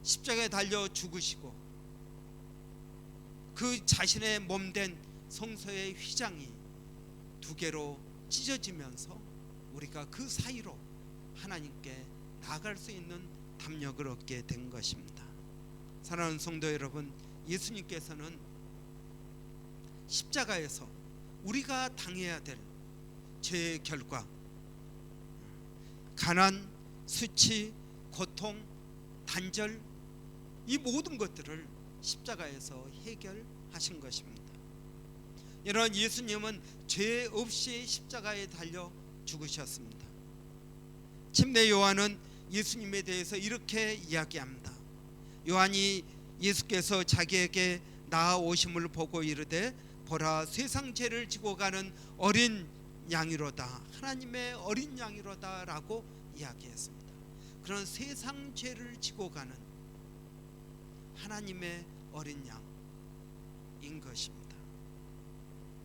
십자가에 달려 죽으시고 그 자신의 몸된 성소의 휘장이 두 개로 찢어지면서 우리가 그 사이로 하나님께 나아갈 수 있는 담력을 얻게 된 것입니다. 사랑하는 성도 여러분, 예수님께서는 십자가에서 우리가 당해야 될 죄의 결과, 가난, 수치, 고통, 단절, 이 모든 것들을 십자가에서 해결하신 것입니다. 여러분, 예수님은 죄 없이 십자가에 달려 죽으셨습니다. 침례 요한은 예수님에 대해서 이렇게 이야기합니다. 요한이 예수께서 자기에게 나아오심을 보고 이르되 보라, 세상 죄를 지고 가는 어린 양이로다, 하나님의 어린 양이로다 라고 이야기했습니다. 그런 세상 죄를 지고 가는 하나님의 어린 양인 것입니다.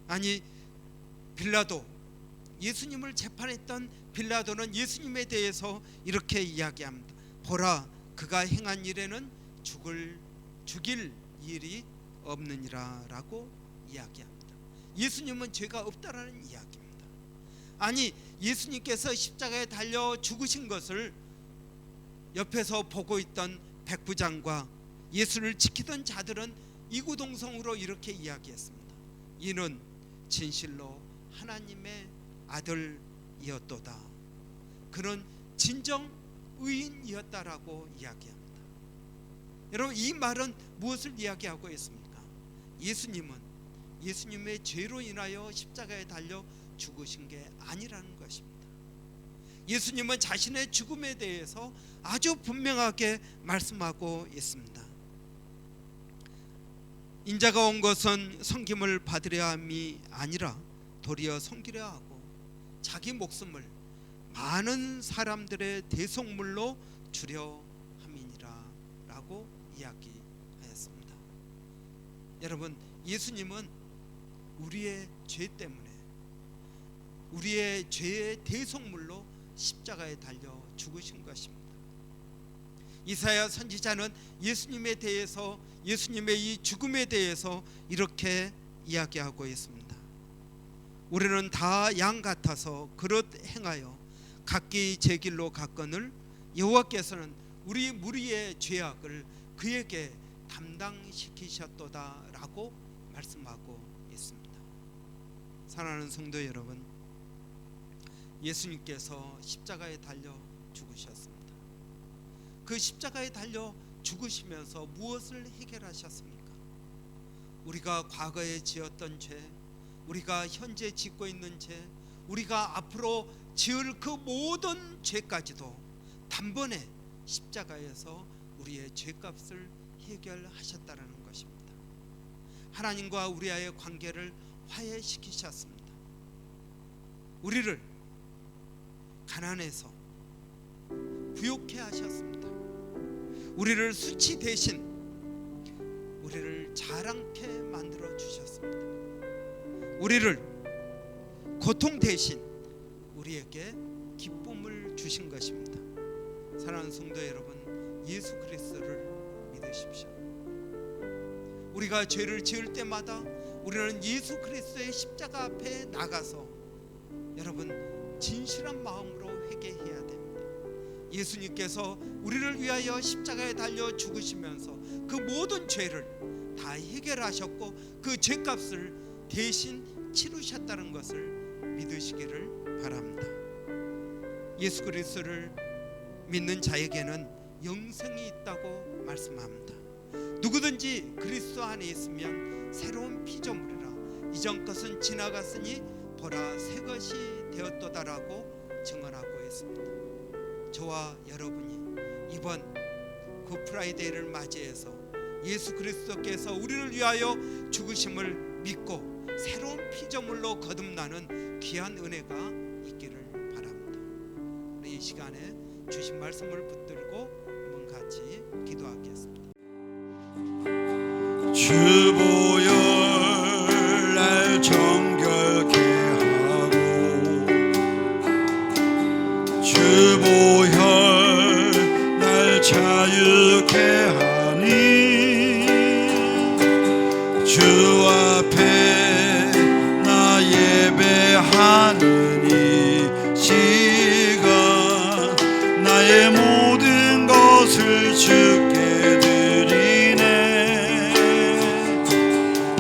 아니, 빌라도, 예수님을 재판했던 빌라도는 예수님에 대해서 이렇게 이야기합니다. 보라, 그가 행한 일에는 죽일 일이 없느니라 라고 이야기합니다. 예수님은 죄가 없다라는 이야기입니다. 아니, 예수님께서 십자가에 달려 죽으신 것을 옆에서 보고 있던 백부장과 예수를 지키던 자들은 이구동성으로 이렇게 이야기했습니다. 이는 진실로 하나님의 아들이었도다. 그는 진정 의인이었다라고 이야기합니다. 여러분, 이 말은 무엇을 이야기하고 있습니까? 예수님은 예수님의 죄로 인하여 십자가에 달려 죽으신 게 아니라는 것입니다. 예수님은 자신의 죽음에 대해서 아주 분명하게 말씀하고 있습니다. 인자가 온 것은 섬김을 받으려 함이 아니라 도리어 섬기려 하고 자기 목숨을 많은 사람들의 대속물로 주려 함이니라 라고 이야기하였습니다. 여러분, 예수님은 우리의 죄 때문에, 우리의 죄의 대속물로 십자가에 달려 죽으신 것입니다. 이사야 선지자는 예수님에 대해서, 예수님의 이 죽음에 대해서 이렇게 이야기하고 있습니다. 우리는 다 양 같아서 그릇 행하여 각기 제 길로 갔거늘 여호와께서는 우리 무리의 죄악을 그에게 담당시키셨도다 라고 말씀하고 있습니다. 사랑하는 성도 여러분, 예수님께서 십자가에 달려 죽으셨습니다. 그 십자가에 달려 죽으시면서 무엇을 해결하셨습니까? 우리가 과거에 지었던 죄, 우리가 현재 짓고 있는 죄, 우리가 앞으로 지을 그 모든 죄까지도 단번에 십자가에서 우리의 죄값을 해결하셨다는 것입니다. 하나님과 우리와의 관계를 화해시키셨습니다. 우리를 가난해서 부욕해 하셨습니다. 우리를 수치 대신 우리를 자랑케 만들어 주셨습니다. 우리를 고통 대신 우리에게 기쁨을 주신 것입니다. 사랑하는 성도 여러분, 예수 그리스도를 믿으십시오. 우리가 죄를 지을 때마다 우리는 예수 그리스도의 십자가 앞에 나가서 여러분 진실한 마음으로 회개해야 됩니다. 예수님께서 우리를 위하여 십자가에 달려 죽으시면서 그 모든 죄를 다 해결하셨고 그 죄값을 대신 치르셨다는 것을 믿으시기를 바랍니다. 예수 그리스도를 믿는 자에게는 영생이 있다고 말씀합니다. 누구든지 그리스도 안에 있으면 새로운 피조물이라 이전 것은 지나갔으니 보라 새 것이 되었도다라고 증언하고 있습니다. 저와 여러분이 이번 굿프라이데이를 맞이해서 예수 그리스도께서 우리를 위하여 죽으심을 믿고 새로운 피조물로 거듭나는 귀한 은혜가 있기를 바랍니다. 우리 이 시간에 주신 말씀을 붙들고 한번 같이 기도하겠습니다. 주보혈 날 정결케 하고 주보혈 날 자유케 하니 주 앞에 나 예배하는 이 시간 나의 모든 것을 주께 드리네.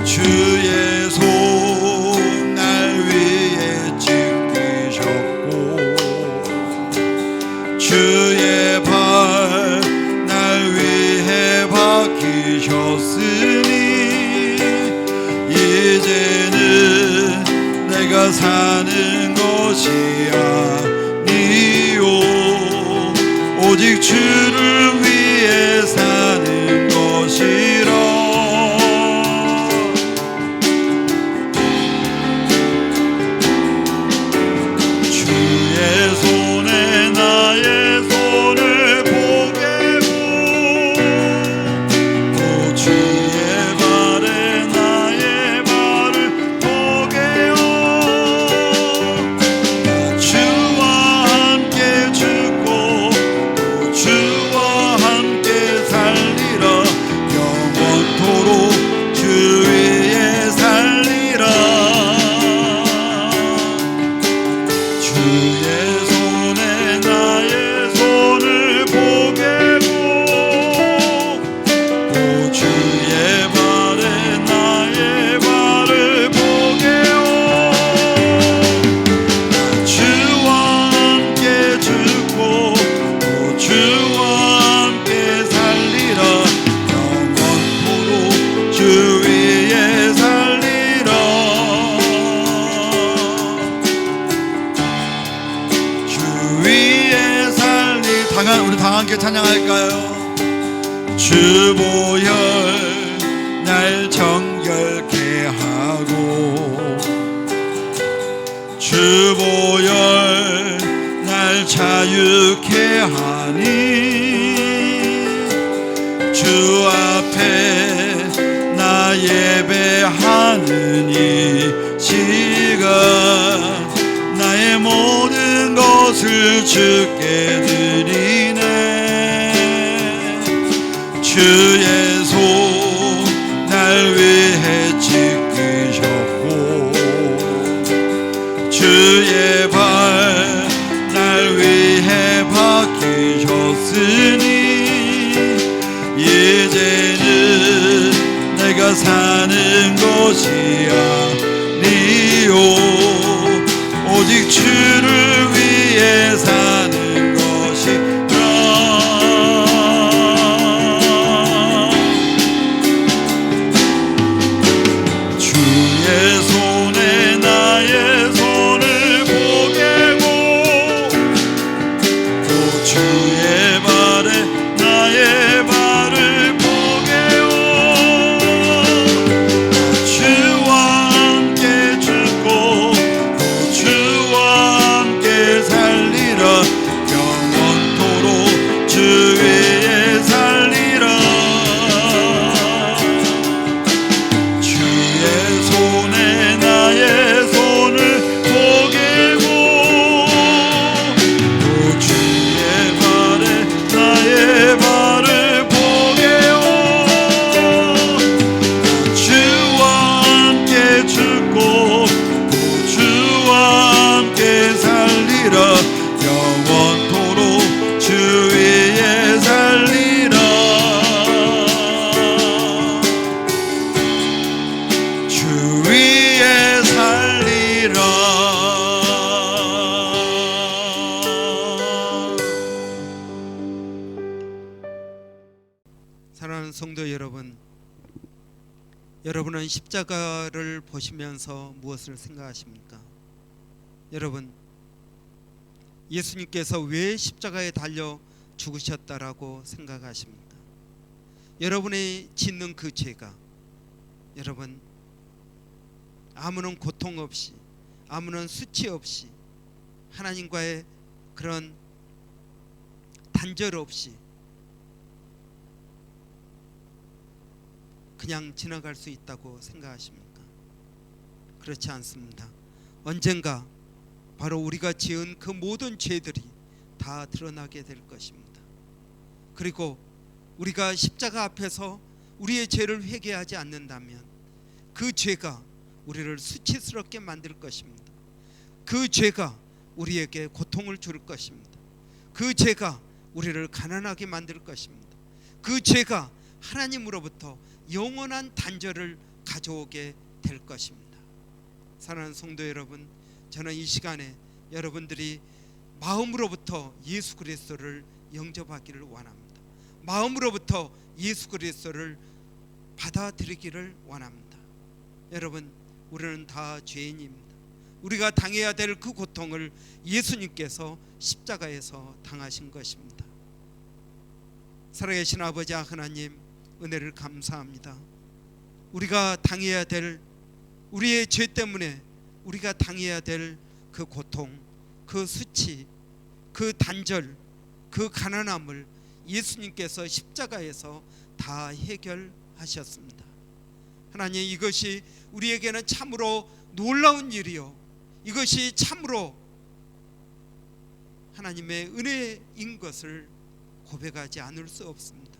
주의 손 날 위에 찢기셨고 주의 발 날 위해 박히셨으니 이제는 내가 사는 것이 아니요 오직 주를 위해 사는 것이라. 주의 손에 나의 손을 보게고 또 주의 발에 나의 발을 보게요. 주와 함께 죽고 또 주와 함께 살리라. 영원토록 주 위에 살리라. 주의 손에 나의 손을 보게고 또 주의 발에 나의 발을 보게요. 주와 함께 죽고 또 주와 함께 살리라. 영원토록 주 위에 살리라. 주 위에 살리 우리 다 함께 찬양할까요? 주보혈 날 정결케 하고 주보혈 날 자유케 하니 주 앞에 나 예배하는 이 시간 나의 모든 것을 주께 드리네. 주의 손 날 위해 찢기셨고 주의 발 날 위해 박히셨으니 이제는 내가 사는 것이 아니요 오직 주를 위해 사는 것이라. 주의 손에 나의 손을 보게고 또 주의 발에 나의 발을 보게요. 주와 함께 죽고 또 주와 성도 여러분, 여러분은 십자가를 보시면서 무엇을 생각하십니까? 여러분, 예수님께서 왜 십자가에 달려 죽으셨다라고 생각하십니까? 여러분이 짓는 그 죄가 여러분 아무런 고통 없이, 아무런 수치 없이, 하나님과의 그런 단절 없이 그냥 지나갈 수 있다고 생각하십니까? 그렇지 않습니다. 언젠가 바로 우리가 지은 그 모든 죄들이 다 드러나게 될 것입니다. 그리고 우리가 십자가 앞에서 우리의 죄를 회개하지 않는다면 그 죄가 우리를 수치스럽게 만들 것입니다. 그 죄가 우리에게 고통을 줄 것입니다. 그 죄가 우리를 가난하게 만들 것입니다. 그 죄가 하나님으로부터 영원한 단절을 가져오게 될 것입니다. 사랑하는 성도 여러분, 저는 이 시간에 여러분들이 마음으로부터 예수 그리스도를 영접하기를 원합니다. 마음으로부터 예수 그리스도를 받아들이기를 원합니다. 여러분, 우리는 다 죄인입니다. 우리가 당해야 될 그 고통을 예수님께서 십자가에서 당하신 것입니다. 살아계신 아버지 하나님, 은혜를 감사합니다. 우리가 당해야 될, 우리의 죄 때문에 우리가 당해야 될 그 고통, 그 수치, 그 단절, 그 가난함을 예수님께서 십자가에서 다 해결하셨습니다. 하나님, 이것이 우리에게는 참으로 놀라운 일이요, 이것이 참으로 하나님의 은혜인 것을 고백하지 않을 수 없습니다.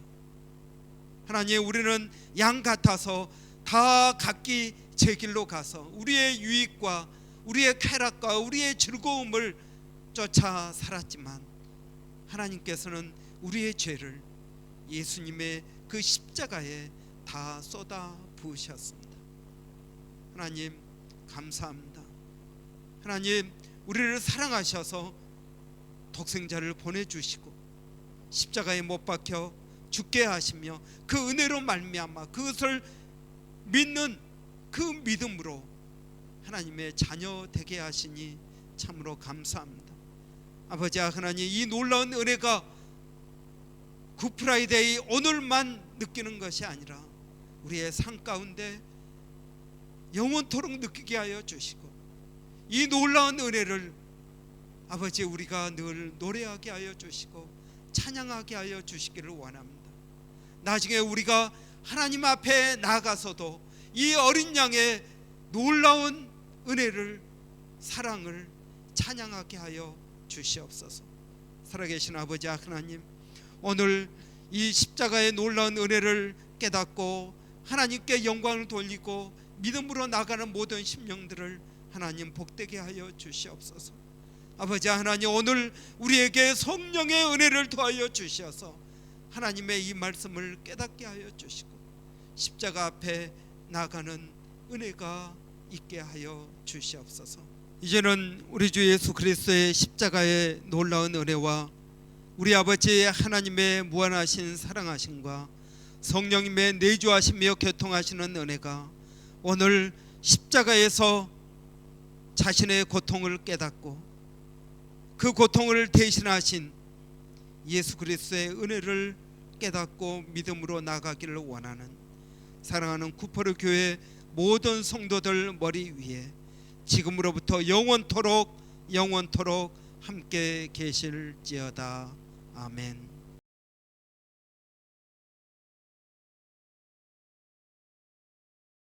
하나님, 우리는 양 같아서 다 각기 제 길로 가서 우리의 유익과 우리의 쾌락과 우리의 즐거움을 쫓아 살았지만 하나님께서는 우리의 죄를 예수님의 그 십자가에 다 쏟아 부으셨습니다. 하나님, 감사합니다. 하나님, 우리를 사랑하셔서 독생자를 보내주시고 십자가에 못 박혀 죽게 하시며 그 은혜로 말미암아 그것을 믿는 그 믿음으로 하나님의 자녀 되게 하시니 참으로 감사합니다. 아버지 하나님, 이 놀라운 은혜가 굿프라이데이 오늘만 느끼는 것이 아니라 우리의 삶 가운데 영원토록 느끼게 하여 주시고, 이 놀라운 은혜를 아버지 우리가 늘 노래하게 하여 주시고 찬양하게 하여 주시기를 원합니다. 나중에 우리가 하나님 앞에 나가서도 이 어린 양의 놀라운 은혜를, 사랑을 찬양하게 하여 주시옵소서. 살아계신 아버지 하나님, 오늘 이 십자가의 놀라운 은혜를 깨닫고 하나님께 영광을 돌리고 믿음으로 나가는 모든 심령들을 하나님 복되게 하여 주시옵소서. 아버지 하나님, 오늘 우리에게 성령의 은혜를 더하여 주셔서 하나님의 이 말씀을 깨닫게 하여 주시고 십자가 앞에 나가는 은혜가 있게 하여 주시옵소서. 이제는 우리 주 예수 그리스도의 십자가의 놀라운 은혜와 우리 아버지 하나님의 무한하신 사랑하심과 성령님의 내주하시며 교통하시는 은혜가 오늘 십자가에서 자신의 고통을 깨닫고 그 고통을 대신하신 예수 그리스도의 은혜를 깨닫고 믿음으로 나가기를 원하는 사랑하는 구포르 교회 모든 성도들 머리 위에 지금으로부터 영원토록 함께 계실지어다. 아멘.